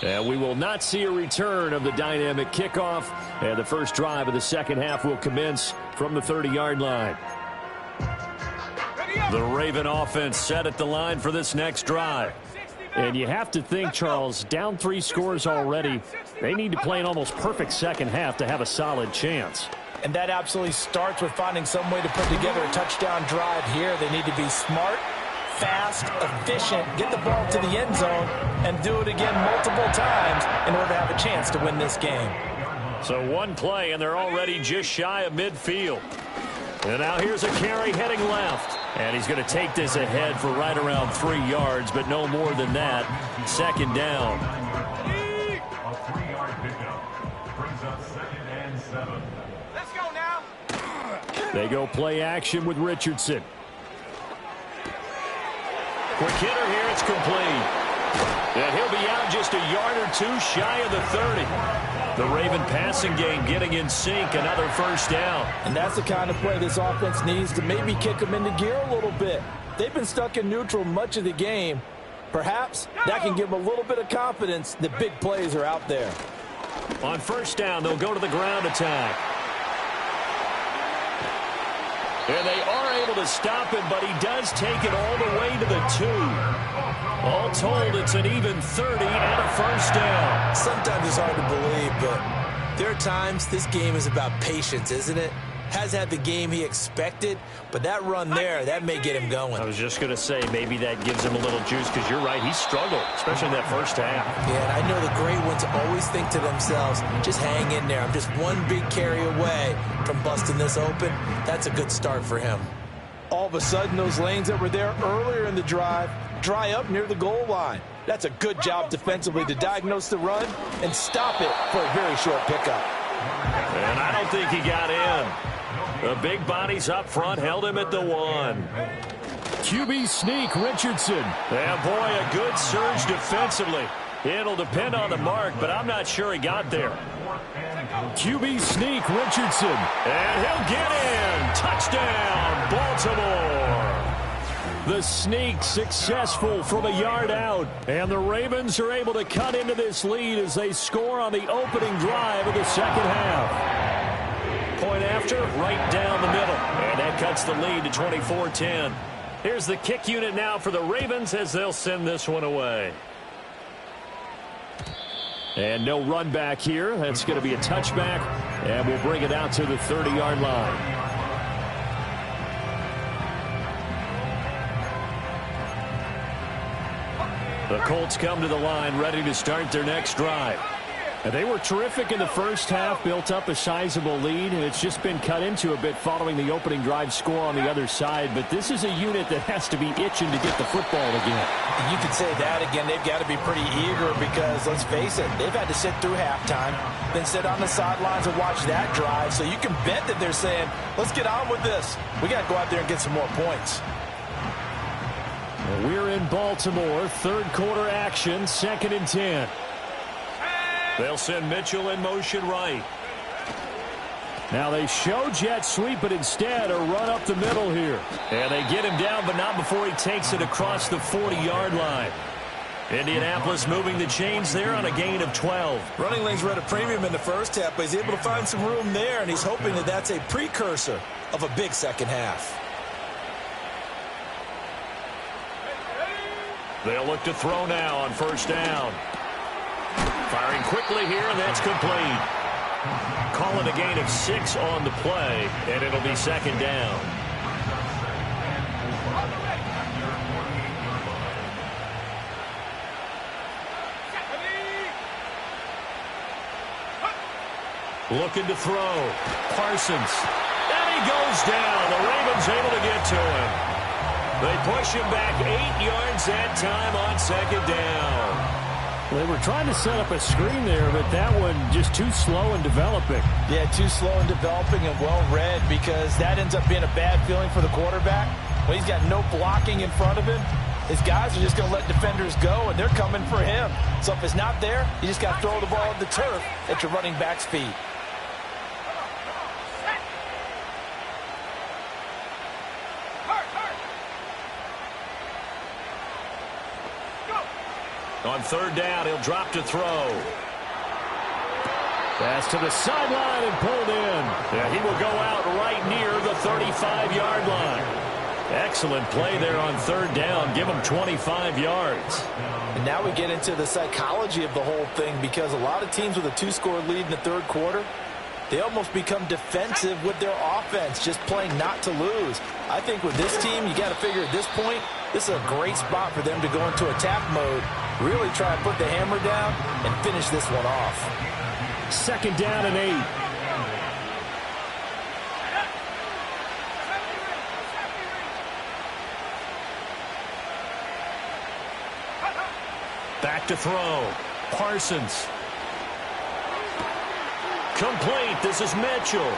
And we will not see a return of the dynamic kickoff. And the first drive of the second half will commence from the 30-yard line. The Raven offense set at the line for this next drive. And you have to think, Charles, down 3 scores already. They need to play an almost perfect second half to have a solid chance. And that absolutely starts with finding some way to put together a touchdown drive here. They need to be smart, fast, efficient, get the ball to the end zone, and do it again multiple times in order to have a chance to win this game. So one play, and they're already just shy of midfield. And now here's a carry heading left. And he's going to take this ahead for right around 3 yards, but no more than that. Second down. A 3-yard pickup brings up 2nd and 7. Let's go now. They go play action with Richardson. Quick hitter here, it's complete. And he'll be out just a yard or 2 shy of the 30. The Raven passing game getting in sync, another first down. And that's the kind of play this offense needs to maybe kick them into gear a little bit. They've been stuck in neutral much of the game. Perhaps that can give them a little bit of confidence that big plays are out there. On first down, they'll go to the ground attack. And they are able to stop him, but he does take it all the way to the 2. All told, it's an even 30 and a first down. Sometimes it's hard to believe, but there are times this game is about patience, isn't it? Has had the game he expected, but that run there, that may get him going. I was just going to say maybe that gives him a little juice because you're right, he struggled, especially in that first half. Yeah, and I know the great ones always think to themselves, just hang in there. I'm just one big carry away from busting this open. That's a good start for him. All of a sudden, those lanes that were there earlier in the drive dry up near the goal line. That's a good job defensively to diagnose the run and stop it for a very short pickup. And I don't think he got in. The big bodies up front held him at the 1. QB sneak, Richardson. And boy, a good surge defensively. It'll depend on the mark, but I'm not sure he got there. QB sneak, Richardson. And he'll get in. Touchdown, Baltimore. The sneak successful from a yard out. And the Ravens are able to cut into this lead as they score on the opening drive of the second half. Point after, right down the middle. And that cuts the lead to 24-10. Here's the kick unit now for the Ravens as they'll send this one away. And no run back here. That's going to be a touchback. And we'll bring it out to the 30-yard line. The Colts come to the line ready to start their next drive. And they were terrific in the first half, built up a sizable lead, and it's just been cut into a bit following the opening drive score on the other side. But this is a unit that has to be itching to get the football again. You could say that again. They've got to be pretty eager because, let's face it, they've had to sit through halftime, then sit on the sidelines and watch that drive. So you can bet that they're saying, let's get on with this. We got to go out there and get some more points. We're in Baltimore. Third quarter action. 2nd and 10. They'll send Mitchell in motion right. Now they show jet sweep, but instead a run up the middle here. And they get him down, but not before he takes it across the 40-yard line. Indianapolis moving the chains there on a gain of 12. Running lanes were at a premium in the first half, but he's able to find some room there, and he's hoping that that's a precursor of a big second half. They'll look to throw now on first down. Firing quickly here, and that's complete. Calling a gain of 6 on the play, and it'll be 2nd down. Looking to throw. Parsons. And he goes down. The Ravens able to get to him. They push him back 8 yards that time on 2nd down. They were trying to set up a screen there, but that one just too slow in developing. Yeah, too slow in developing and well read, because that ends up being a bad feeling for the quarterback. When he's got no blocking in front of him, his guys are just going to let defenders go, and they're coming for him. So if it's not there, you just got to throw the ball at the turf at your running back's feet. On 3rd down, he'll drop to throw. Pass to the sideline and pulled in. Yeah, he will go out right near the 35-yard line. Excellent play there on 3rd down. Give him 25 yards. And now we get into the psychology of the whole thing, because a lot of teams with a 2-score lead in the 3rd quarter, they almost become defensive with their offense, just playing not to lose. I think with this team, you got to figure at this point, this is a great spot for them to go into attack mode, really try to put the hammer down and finish this one off. 2nd down and 8. Back to throw. Parsons. Complete. This is Mitchell.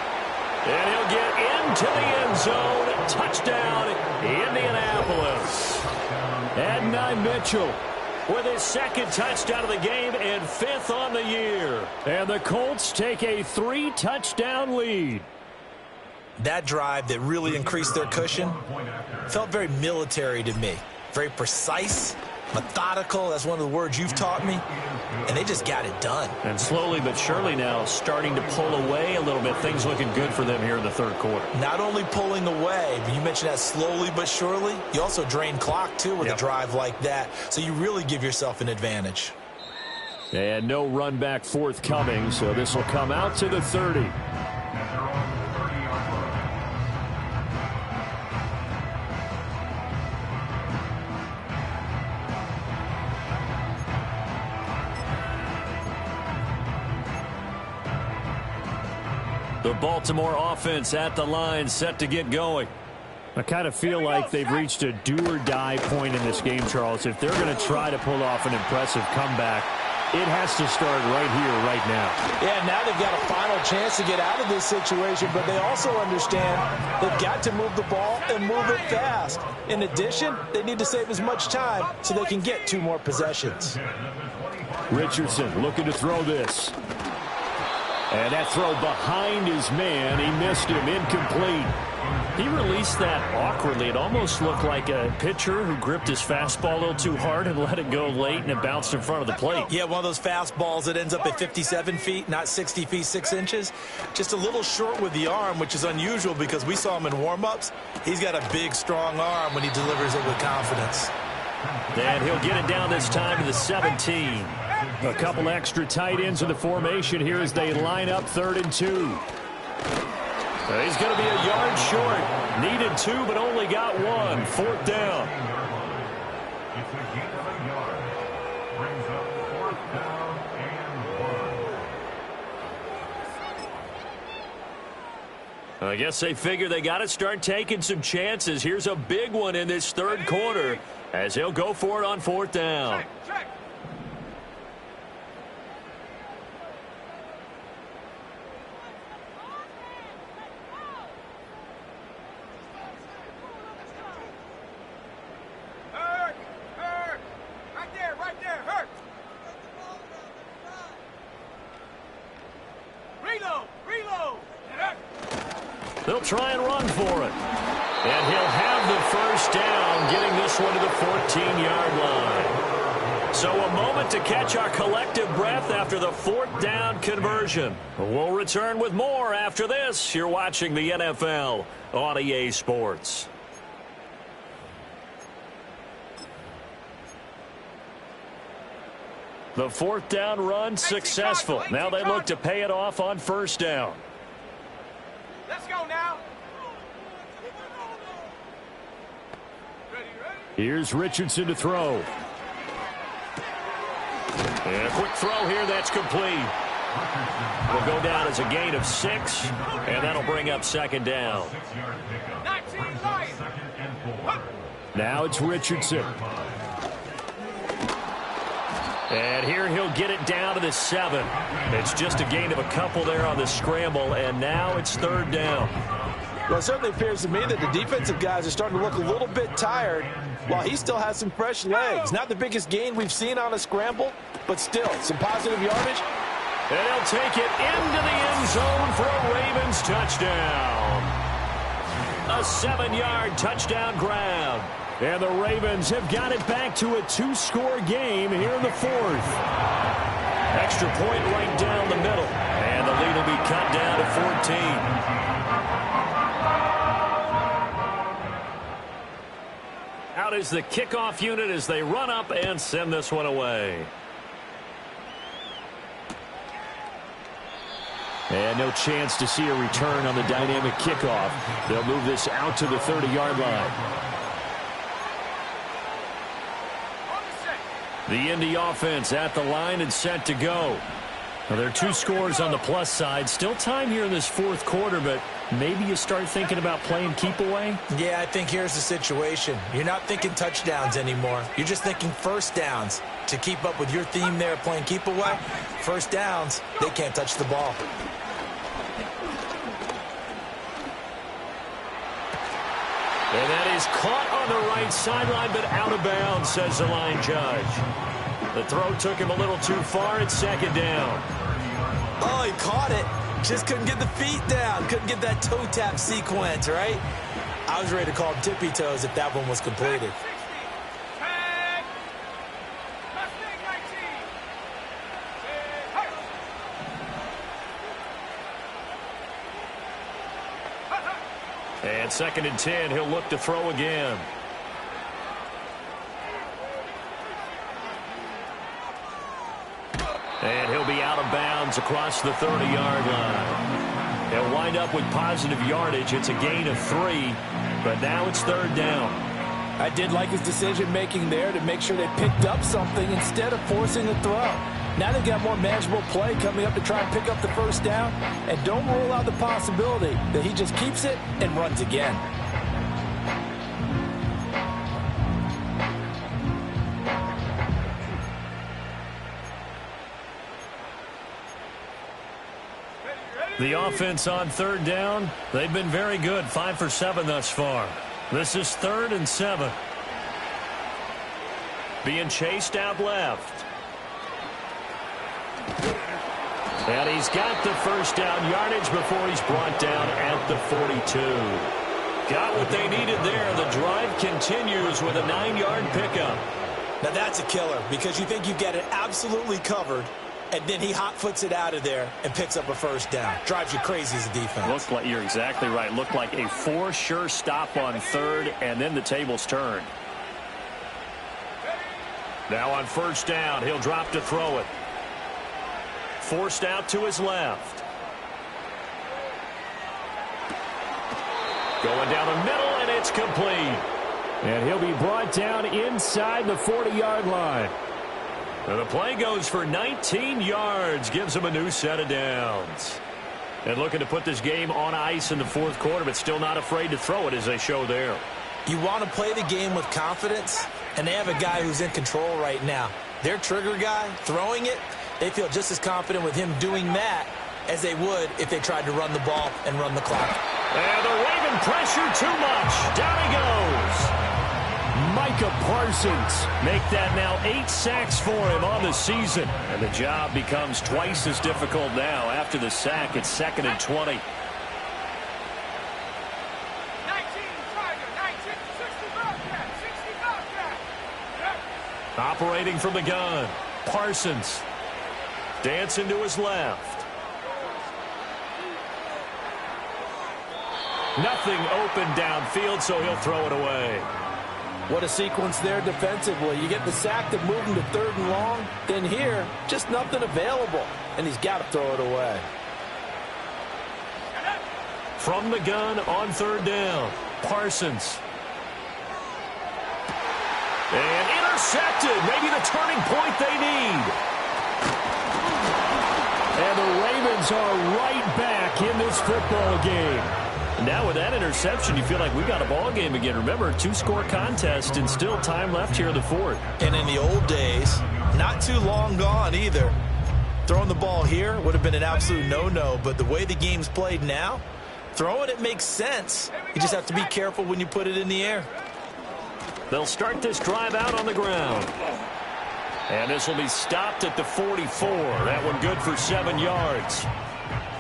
And he'll get into the end zone. Touchdown, Indianapolis. At 9, Mitchell. With his 2nd touchdown of the game and 5th on the year. And the Colts take a 3-touchdown lead. That drive that really increased their cushion felt very military to me. Very precise, methodical. That's one of the words you've taught me. And they just got it done. And slowly but surely now starting to pull away a little bit. Things looking good for them here in the 3rd quarter. Not only pulling away, but you mentioned that slowly but surely. You also drain clock, too, with a drive like that. So you really give yourself an advantage. And no run back forthcoming, so this will come out to the 30. The Baltimore offense at the line, set to get going. I kind of feel like they've reached a do-or-die point in this game, Charles. If they're going to try to pull off an impressive comeback, it has to start right here, right now. Yeah, now they've got a final chance to get out of this situation, but they also understand they've got to move the ball and move it fast. In addition, they need to save as much time so they can get 2 more possessions. Richardson looking to throw this. And that throw behind his man, he missed him, incomplete. He released that awkwardly. It almost looked like a pitcher who gripped his fastball a little too hard and let it go late, and it bounced in front of the plate. Yeah, one of those fastballs that ends up at 57 feet, not 60 feet, 6 inches. Just a little short with the arm, which is unusual because we saw him in warm-ups. He's got a big, strong arm when he delivers it with confidence. And he'll get it down this time to the 17. A couple extra tight ends in the formation here as they line up 3rd and 2. He's going to be a yard short. Needed 2, but only got 1. 4th down. It's a gain of a yard. Brings up 4th down and 1. I guess they figure they got to start taking some chances. Here's a big one in this 3rd quarter as he'll go for it on 4th down. Reload. They'll try and run for it. And he'll have the first down, getting this one to the 14-yard line. So a moment to catch our collective breath after the fourth down conversion. We'll return with more after this. You're watching the NFL on EA Sports. The fourth down run successful. Now they look to pay it off on first down. Let's go now. Here's Richardson to throw. And a quick throw here, that's complete. Will go down as a gain of 6, and that'll bring up second down. 19 Lions. Now it's Richardson. And here he'll get it down to the 7. It's just a gain of a couple there on the scramble, and now it's third down. Well, it certainly appears to me that the defensive guys are starting to look a little bit tired while he still has some fresh legs. Not the biggest gain we've seen on a scramble, but still some positive yardage. And he'll take it into the end zone for a Ravens touchdown. A 7-yard touchdown grab. And the Ravens have got it back to a 2-score game here in the fourth. Extra point right down the middle. And the lead will be cut down to 14. Out is the kickoff unit as they run up and send this one away. And no chance to see a return on the dynamic kickoff. They'll move this out to the 30-yard line. The Indy offense at the line and set to go. Now, there are 2 scores on the plus side. Still time here in this fourth quarter, but maybe you start thinking about playing keep away? Yeah, I think here's the situation. You're not thinking touchdowns anymore. You're just thinking first downs. To keep up with your theme there, playing keep away, first downs, they can't touch the ball. And that is caught on the right sideline, but out of bounds, says the line judge. The throw took him a little too far. It's second down. Oh, he caught it. Just couldn't get the feet down. Couldn't get that toe tap sequence, right? I was ready to call him tippy toes if that one was completed. And second and 10, he'll look to throw again. And he'll be out of bounds across the 30-yard line. He'll wind up with positive yardage. It's a gain of 3, but now it's third down. I did like his decision-making there to make sure they picked up something instead of forcing the throw. Now they've got more manageable play coming up to try and pick up the first down, and don't rule out the possibility that he just keeps it and runs again. The offense on third down, they've been very good, 5 for 7 thus far. This is 3rd and 7. Being chased out left. And he's got the first down yardage before he's brought down at the 42. Got what they needed there. The drive continues with a 9-yard pickup. Now that's a killer because you think you get it absolutely covered, and then he hot-foots it out of there and picks up a first down. Drives you crazy as a defense. Looks like you're exactly right. Looked like a for-sure stop on third, and then the tables turned. Now on first down, he'll drop to throw it. Forced out to his left. Going down the middle, and it's complete. And he'll be brought down inside the 40-yard line. And the play goes for 19 yards, gives him a new set of downs. And looking to put this game on ice in the fourth quarter, but still not afraid to throw it as they show there. You want to play the game with confidence, and they have a guy who's in control right now. Their trigger guy, throwing it, they feel just as confident with him doing that as they would if they tried to run the ball and run the clock. And the Raven pressure too much. Down he goes. Micah Parsons. Make that now 8 sacks for him on the season. And the job becomes twice as difficult now. After the sack, it's 2nd and 20. 19, Tiger, 19, 65 cat, 65 cat. Yep. Operating from the gun, Parsons. Dancing to his left. Nothing open downfield, so he'll throw it away. What a sequence there defensively. You get the sack to move him to 3rd and long. Then here, just nothing available. And he's got to throw it away. From the gun on 3rd down, Parsons. And intercepted. Maybe the turning point they need. And the Ravens are right back in this football game. Now with that interception, you feel like we got a ball game again. Remember, 2-score contest and still time left here in the 4th. And in the old days, not too long gone either. Throwing the ball here would have been an absolute no-no, but the way the game's played now, throwing it makes sense. You just have to be careful when you put it in the air. They'll start this drive out on the ground. And this will be stopped at the 44. That one good for 7 yards.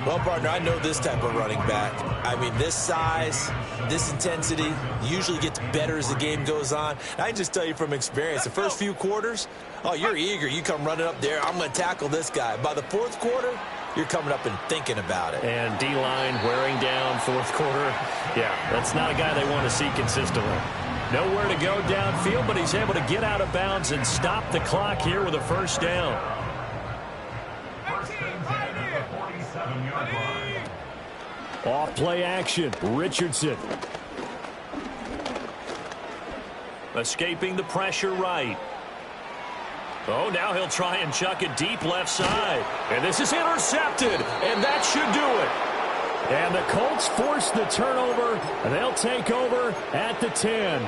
Well, partner, I know this type of running back. I mean, this size, this intensity usually gets better as the game goes on. I can just tell you from experience, the first few quarters, oh, you're eager. You come running up there, I'm going to tackle this guy. By the 4th quarter, you're coming up and thinking about it. And D-line wearing down 4th quarter. Yeah, that's not a guy they want to see consistently. Nowhere to go downfield, but he's able to get out of bounds and stop the clock here with a 1st down. Off play action, Richardson. Escaping the pressure right. Oh, now he'll try and chuck it deep left side. And this is intercepted, and that should do it. And the Colts force the turnover, and they'll take over at the 10.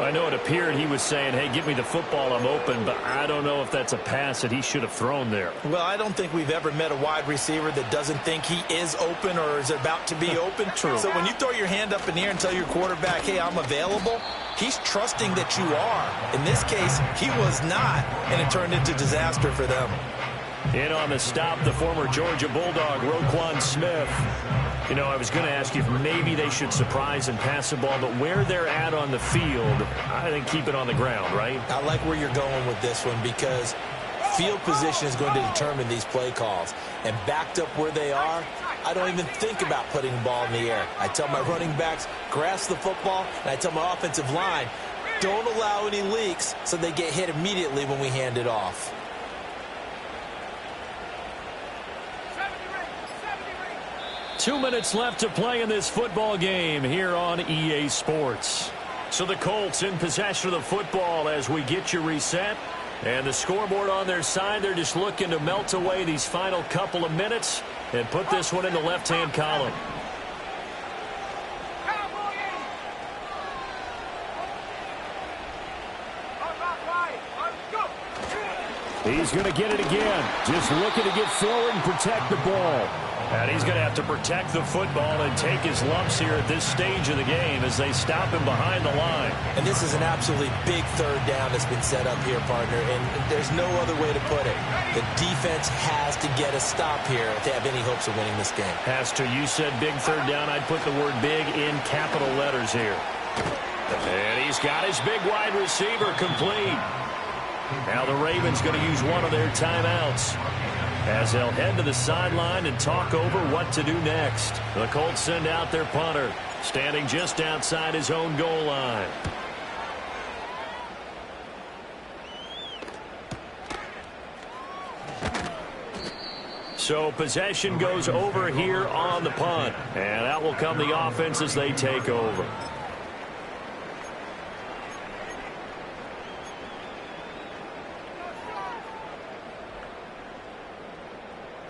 I know it appeared he was saying, hey, give me the football, I'm open, but I don't know if that's a pass that he should have thrown there. Well, I don't think we've ever met a wide receiver that doesn't think he is open or is about to be open. True. So when you throw your hand up in the air and tell your quarterback, hey, I'm available, he's trusting that you are. In this case, he was not, and it turned into disaster for them. In on the stop, the former Georgia Bulldog, Roquan Smith. You know, I was going to ask you if maybe they should surprise and pass the ball, but where they're at on the field, I think keep it on the ground, right? I like where you're going with this one because field position is going to determine these play calls. And backed up where they are, I don't even think about putting the ball in the air. I tell my running backs, grasp the football, and I tell my offensive line, don't allow any leaks so they get hit immediately when we hand it off. 2 minutes left to play in this football game here on EA Sports. So the Colts in possession of the football as we get you reset. And the scoreboard on their side, they're just looking to melt away these final couple of minutes and put this one in the left-hand column. He's going to get it again. Just looking to get forward and protect the ball. And he's going to have to protect the football and take his lumps here at this stage of the game as they stop him behind the line. And this is an absolutely big 3rd down that's been set up here, partner, and there's no other way to put it. The defense has to get a stop here if they have any hopes of winning this game. Has to. You said big 3rd down. I'd put the word big in capital letters here. And he's got his big wide receiver complete. Now the Ravens going to use one of their timeouts as they'll head to the sideline and talk over what to do next. The Colts send out their punter, standing just outside his own goal line. So possession goes over here on the punt, and out will come the offense as they take over.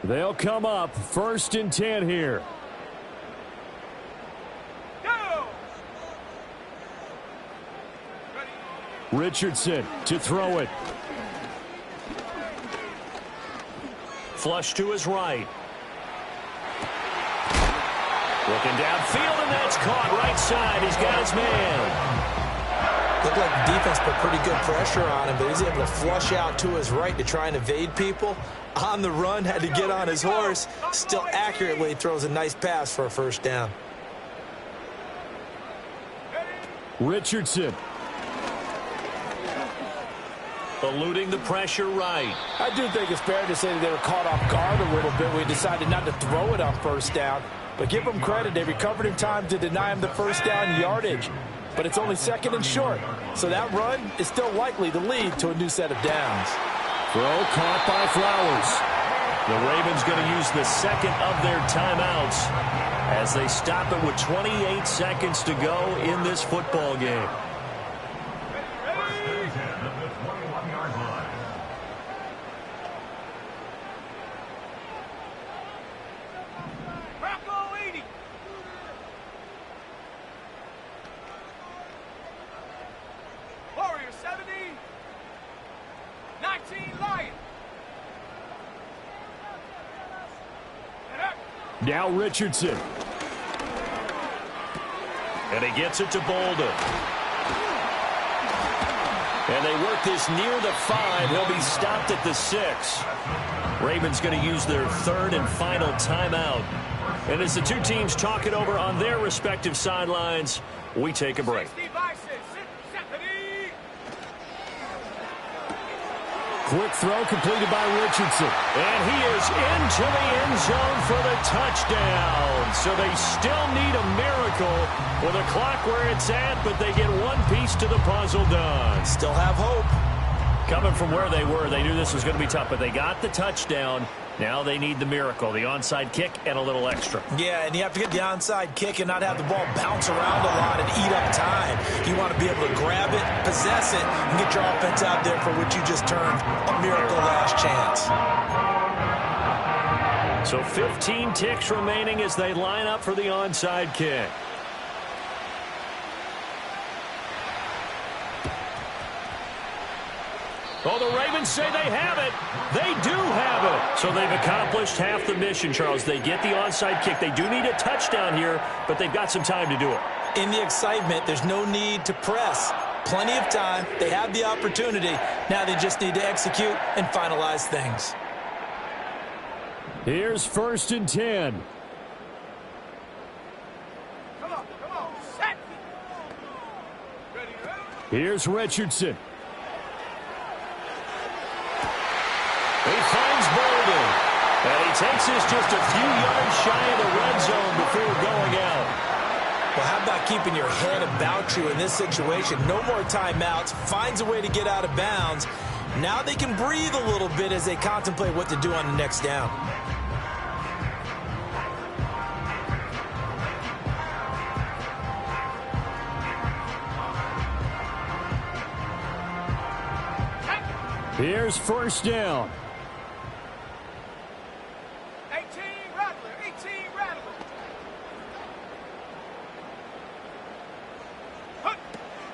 They'll come up 1st and 10 here. Go! Richardson to throw it. Flush to his right. Looking downfield, and that's caught right side. He's got his man. Looked like the defense put pretty good pressure on him, but he's able to flush out to his right to try and evade people. On the run, had to get on his horse. Still accurately throws a nice pass for a first down. Richardson. Eluding the pressure right. I do think it's fair to say that they were caught off guard a little bit. We decided not to throw it on first down. But give them credit. They recovered in time to deny him the first down yardage. But it's only second and short. So that run is still likely to lead to a new set of downs. Throw caught by Flowers. The Ravens going to use the second of their timeouts as they stop it with 28 seconds to go in this football game. Now Richardson. And he gets it to Bolden. And they work this near the 5. He'll be stopped at the 6. Ravens going to use their third and final timeout. And as the two teams talk it over on their respective sidelines, we take a break. Quick throw completed by Richardson. And he is into the end zone for the touchdown. So they still need a miracle with a clock where it's at, but they get one piece to the puzzle done. Still have hope. Coming from where they were, they knew this was going to be tough, but they got the touchdown. Now they need the miracle, the onside kick and a little extra. Yeah, and you have to get the onside kick and not have the ball bounce around a lot and eat up time. You want to be able to grab it, possess it, and get your offense out there for what you just termed a miracle last chance. So 15 ticks remaining as they line up for the onside kick. Oh, the Ravens say they have it. They do have it. So they've accomplished half the mission, Charles. They get the onside kick. They do need a touchdown here, but they've got some time to do it. In the excitement, there's no need to press. Plenty of time. They have the opportunity. Now they just need to execute and finalize things. Here's 1st and 10. Come on, set. Ready. Here's Richardson. He finds Bolden, and he takes this just a few yards shy of the red zone before going out. Well, how about keeping your head about you in this situation? No more timeouts. Finds a way to get out of bounds. Now they can breathe a little bit as they contemplate what to do on the next down. Here's 1st down. 18 Rattler, 18 Rattler.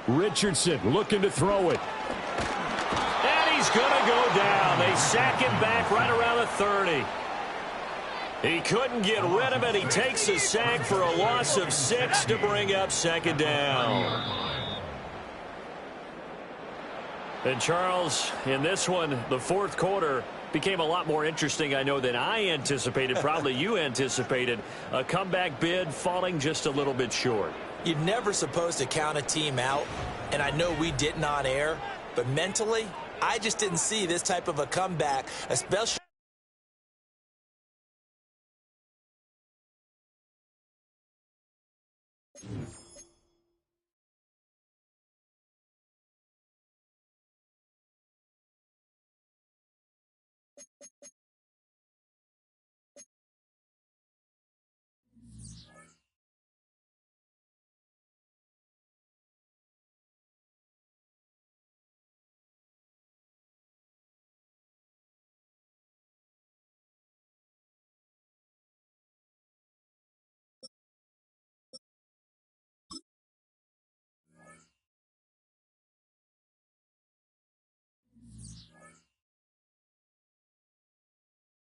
Richardson looking to throw it. And he's going to go down. They sack him back right around the 30. He couldn't get rid of it. He takes a sack for a loss of 6 to bring up 2nd down. And Charles, in this one, the 4th quarter became a lot more interesting, I know, than I anticipated. Probably you anticipated. A comeback bid falling just a little bit short. You're never supposed to count a team out, and I know we didn't on air, but mentally, I just didn't see this type of a comeback, especially